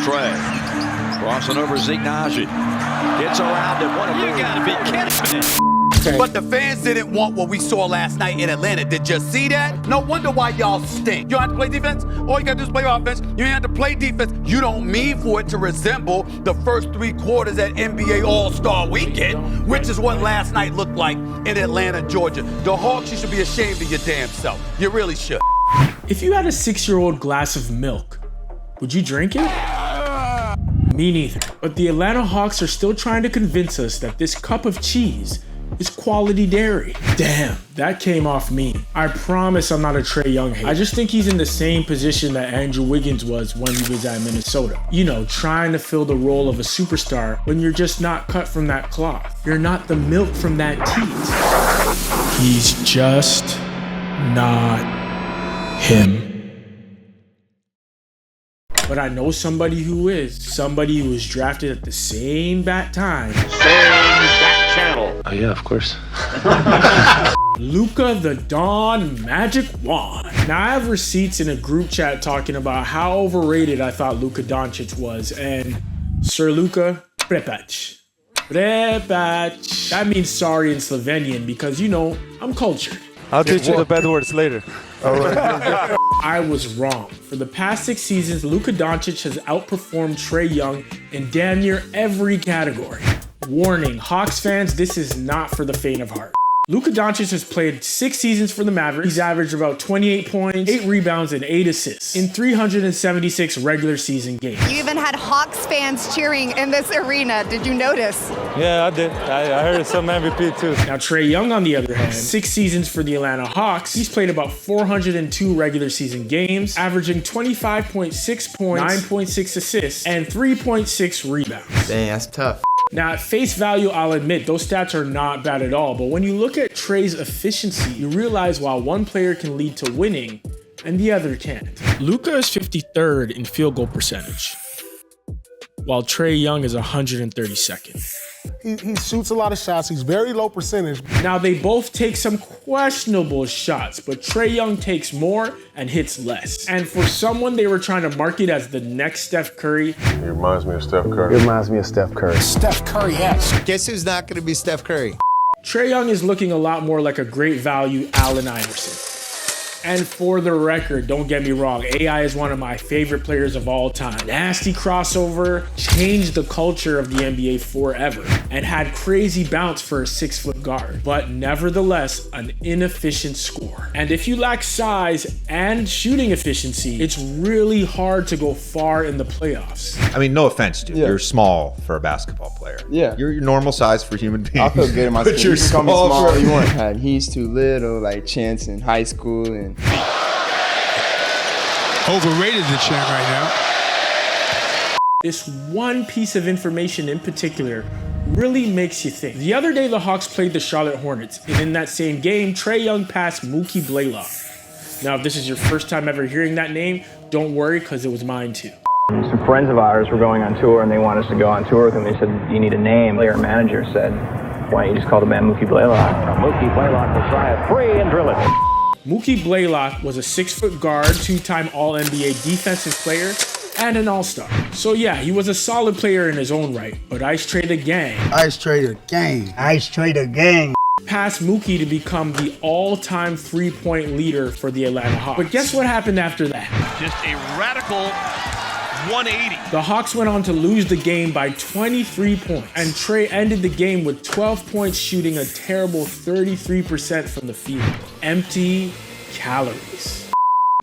Trae. Crossing over Zignaji. Gets around him. What a move. You gotta be kidding me. But the fans didn't want what we saw last night in Atlanta. Did you see that? No wonder why y'all stink. You don't have to play defense. All you gotta do is play offense. You ain't have to play defense. You don't mean for it to resemble the first 3 quarters at NBA All-Star Weekend, which is what last night looked like in Atlanta, Georgia. The Hawks, you should be ashamed of your damn self. You really should. If you had a 6-year-old glass of milk, would you drink it? Me neither. But the Atlanta Hawks are still trying to convince us that this cup of cheese is quality dairy. Damn, that came off mean. I promise I'm not a Trae Young hater. I just think he's in the same position that Andrew Wiggins was when he was at Minnesota. You know, trying to fill the role of a superstar when you're just not cut from that cloth. You're not the milk from that teat. He's just not him. But I know somebody who is. Somebody who was drafted at the same bat time. Oh yeah, of course. Luka the Dawn Magic Wand. Now I have receipts in a group chat talking about how overrated I thought Luka Doncic was, and Sir Luka, prepać. Prepać. That means sorry in Slovenian because, you know, I'm cultured. I'll teach you the bad words later. All right. I was wrong. For the past 6 seasons, Luka Doncic has outperformed Trae Young in damn near every category. Warning, Hawks fans, this is not for the faint of heart. Luka Doncic has played 6 seasons for the Mavericks. He's averaged about 28 points, 8 rebounds, and 8 assists in 376 regular season games. You even had Hawks fans cheering in this arena. Did you notice? Yeah, I did. I heard some MVP too. Now, Trae Young, on the other hand, 6 seasons for the Atlanta Hawks. He's played about 402 regular season games, averaging 25.6 points, 9.6 assists, and 3.6 rebounds. Dang, that's tough. Now, at face value, I'll admit, those stats are not bad at all, but when you look at Trae's efficiency, you realize while one player can lead to winning, and the other can't. Luka is 53rd in field goal percentage, while Trae Young is 132nd. He shoots a lot of shots. He's very low percentage. Now, they both take some questionable shots, but Trae Young takes more and hits less. And for someone they were trying to market as the next Steph Curry, He reminds me of Steph Curry. It reminds me of Steph Curry. Steph Curry-esque. Guess who's not going to be Steph Curry? Trae Young is looking a lot more like a great value Allen Iverson. And for the record, don't get me wrong, AI is one of my favorite players of all time. Nasty crossover, changed the culture of the NBA forever, and had crazy bounce for a 6-foot guard, but nevertheless, an inefficient scorer. And if you lack size and shooting efficiency, it's really hard to go far in the playoffs. I mean, no offense, dude. You're small for a basketball player. Yeah. You're your normal size for human beings. I feel good in my skin. But you're You can call me small for... all you want. And he's too little, like Chance in high school. And Overrated the champ right now. This one piece of information in particular really makes you think. The other day, the Hawks played the Charlotte Hornets, and in that same game, Trae Young passed Mookie Blaylock. Now, if this is your first time ever hearing that name, don't worry, because it was mine too. Some friends of ours were going on tour, and they wanted us to go on tour with them. They said, you need a name. Their manager said, why don't you just call the man Mookie Blaylock? Mookie Blaylock will try a 3 and drill it. Mookie Blaylock was a 6-foot guard, 2-time All-NBA defensive player, and an All-Star. So yeah, he was a solid player in his own right, but Ice Trae the Gang. Ice Trae the Gang. Ice Trae the Gang. Passed Mookie to become the all-time 3-point leader for the Atlanta Hawks. But guess what happened after that? Just a radical 180. The Hawks went on to lose the game by 23 points, and Trae ended the game with 12 points, shooting a terrible 33% from the field. Empty calories.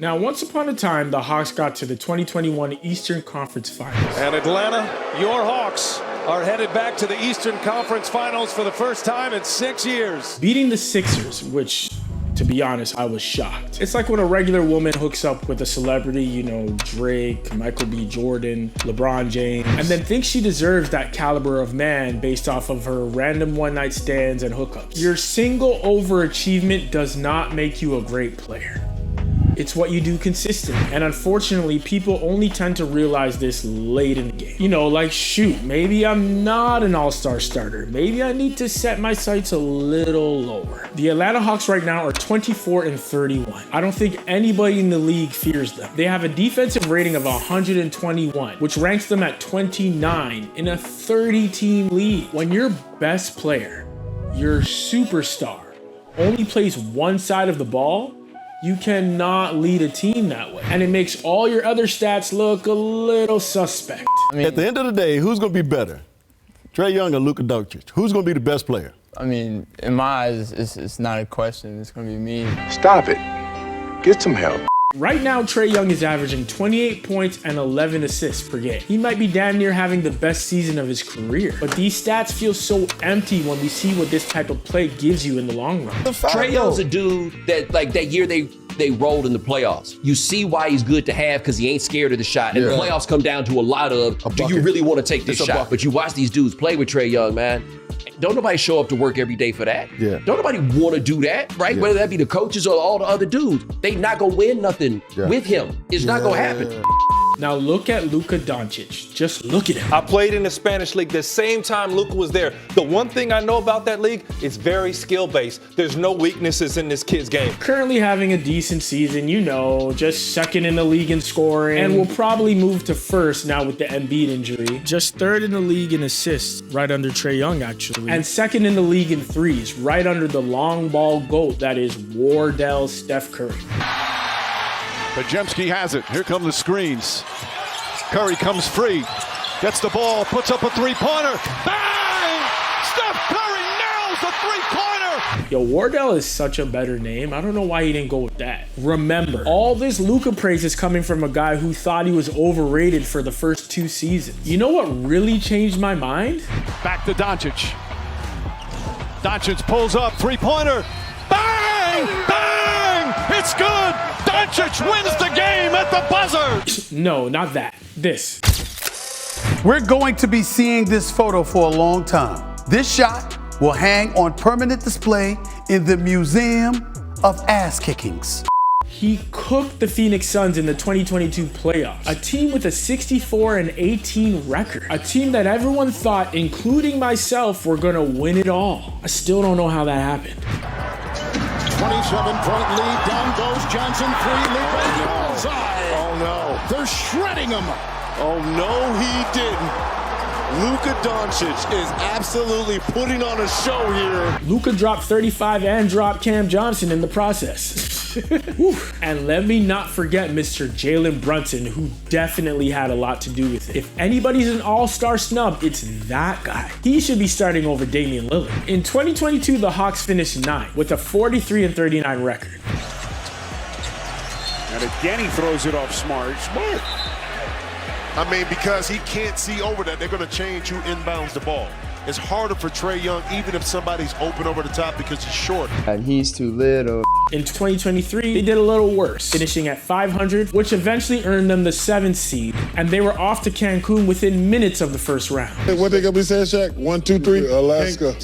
Now, once upon a time, the Hawks got to the 2021 Eastern Conference Finals. And Atlanta, your Hawks are headed back to the Eastern Conference Finals for the first time in 6 years. Beating the Sixers, which, to be honest, I was shocked. It's like when a regular woman hooks up with a celebrity, you know, Drake, Michael B. Jordan, LeBron James, and then thinks she deserves that caliber of man based off of her random one-night stands and hookups. Your single overachievement does not make you a great player. It's what you do consistently. And unfortunately, people only tend to realize this late in the game. You know, like, shoot, maybe I'm not an all-star starter. Maybe I need to set my sights a little lower. The Atlanta Hawks right now are 24-31. I don't think anybody in the league fears them. They have a defensive rating of 121, which ranks them at 29 in a 30-team league. When your best player, your superstar, only plays one side of the ball, you cannot lead a team that way. And it makes all your other stats look a little suspect. I mean, at the end of the day, who's going to be better? Trae Young or Luka Doncic? Who's going to be the best player? I mean, in my eyes, it's not a question. It's going to be me. Stop it. Get some help. Right now, Trae Young is averaging 28 points and 11 assists per game. He might be damn near having the best season of his career, but these stats feel so empty when we see what this type of play gives you in the long run. Trae Young's a dude that, like, that year they rolled in the playoffs. You see why he's good to have, because he ain't scared of the shot. And the playoffs come down to a lot of, do you really want to take this shot? But you watch these dudes play with Trae Young, man. Don't nobody show up to work every day for that. Yeah. Don't nobody want to do that, right? Yeah. Whether that be the coaches or all the other dudes. They not going to win nothing with him. It's not going to happen. Now look at Luka Doncic. Just look at him. I played in the Spanish league the same time Luka was there. The one thing I know about that league, it's very skill-based. There's no weaknesses in this kid's game. Currently having a decent season, you know, just second in the league in scoring, and will probably move to first now with the Embiid injury. Just third in the league in assists, right under Trae Young, actually. And second in the league in threes, right under the long ball GOAT that is Wardell Steph Curry. Pajemski has it. Here come the screens. Curry comes free. Gets the ball, puts up a three-pointer. Bang! Steph Curry nails a three-pointer! Yo, Wardell is such a better name. I don't know why he didn't go with that. Remember, all this Luka praise is coming from a guy who thought he was overrated for the first 2 seasons. You know what really changed my mind? Back to Doncic. Doncic pulls up, three-pointer. Bang! Bang! It's good! Doncic wins the game at the buzzer! No, not that. This. We're going to be seeing this photo for a long time. This shot will hang on permanent display in the Museum of Ass Kickings. He cooked the Phoenix Suns in the 2022 playoffs. A team with a 64-18 record. A team that everyone thought, including myself, were gonna win it all. I still don't know how that happened. 27-point lead, down goes Johnson, three, bullseye. Oh no. They're shredding him. Oh no, he didn't. Luka Doncic is absolutely putting on a show here. Luka dropped 35 and dropped Cam Johnson in the process. And let me not forget Mr. Jalen Brunson, who definitely had a lot to do with it. If anybody's an all-star snub, it's that guy. He should be starting over Damian Lillard. In 2022, the Hawks finished 9th with a 43-39 record. And again, he throws it off Smart. I mean, because he can't see over that, they're going to change who inbounds the ball. It's harder for Trae Young, even if somebody's open over the top because he's short. And he's too little. In 2023, they did a little worse, finishing at 500, which eventually earned them the 7th seed, and they were off to Cancun within minutes of the first round. Hey, what they gonna be saying, Shaq? 1, 2, 3, Alaska.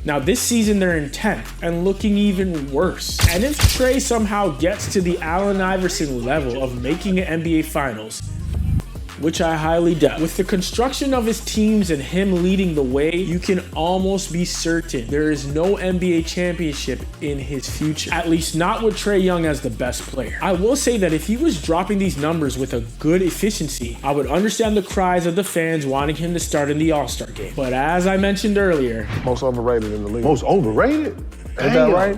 Now this season they're in 10th and looking even worse. And if Trae somehow gets to the Allen Iverson level of making an NBA Finals, which I highly doubt, with the construction of his teams and him leading the way, you can almost be certain there is no NBA championship in his future. At least not with Trae Young as the best player. I will say that if he was dropping these numbers with a good efficiency, I would understand the cries of the fans wanting him to start in the All-Star game. But as I mentioned earlier, Most overrated in the league. Most overrated? Ain't that right?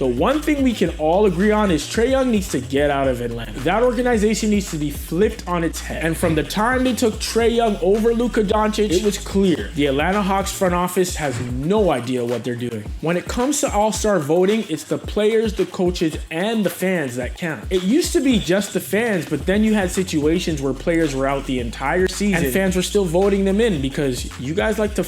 the one thing we can all agree on is Trae Young needs to get out of Atlanta. That organization needs to be flipped on its head. And from the time they took Trae Young over Luka Doncic, it was clear the Atlanta Hawks front office has no idea what they're doing. When it comes to all-star voting, it's the players, the coaches, and the fans that count. It used to be just the fans, but then you had situations where players were out the entire season and fans were still voting them in because you guys like to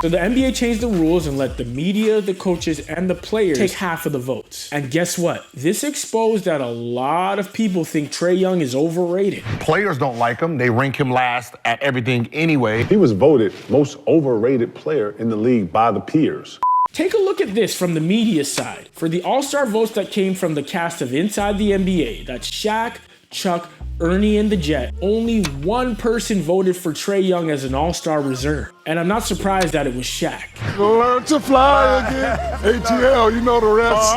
So the NBA changed the rules and let the media, the coaches, and the players take half of the votes. And guess what? This exposed that a lot of people think Trae Young is overrated. Players don't like him. They rank him last at everything anyway. He was voted most overrated player in the league by the peers. Take a look at this from the media side. For the All-Star votes that came from the cast of Inside the NBA, that's Shaq, Chuck, Ernie, and the Jet, only one person voted for Trae Young as an All-Star reserve. And I'm not surprised that it was Shaq. Learn to fly again. ATL, you know the rest.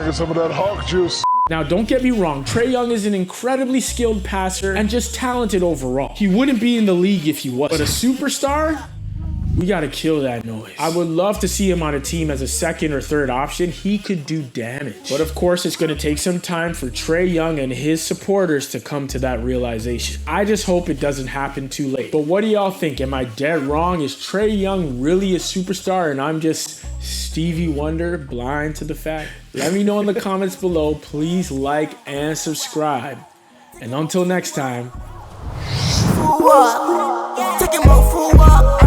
Get some of that hawk juice. Now, don't get me wrong, Trae Young is an incredibly skilled passer and just talented overall. He wouldn't be in the league if he was. But a superstar? We gotta kill that noise. I would love to see him on a team as a second or third option. He could do damage. But of course, it's gonna take some time for Trae Young and his supporters to come to that realization. I just hope it doesn't happen too late. But what do y'all think? Am I dead wrong? Is Trae Young really a superstar and I'm just Stevie Wonder, blind to the fact? Let me know in the comments below. Please like and subscribe. And until next time. Take him out for a walk.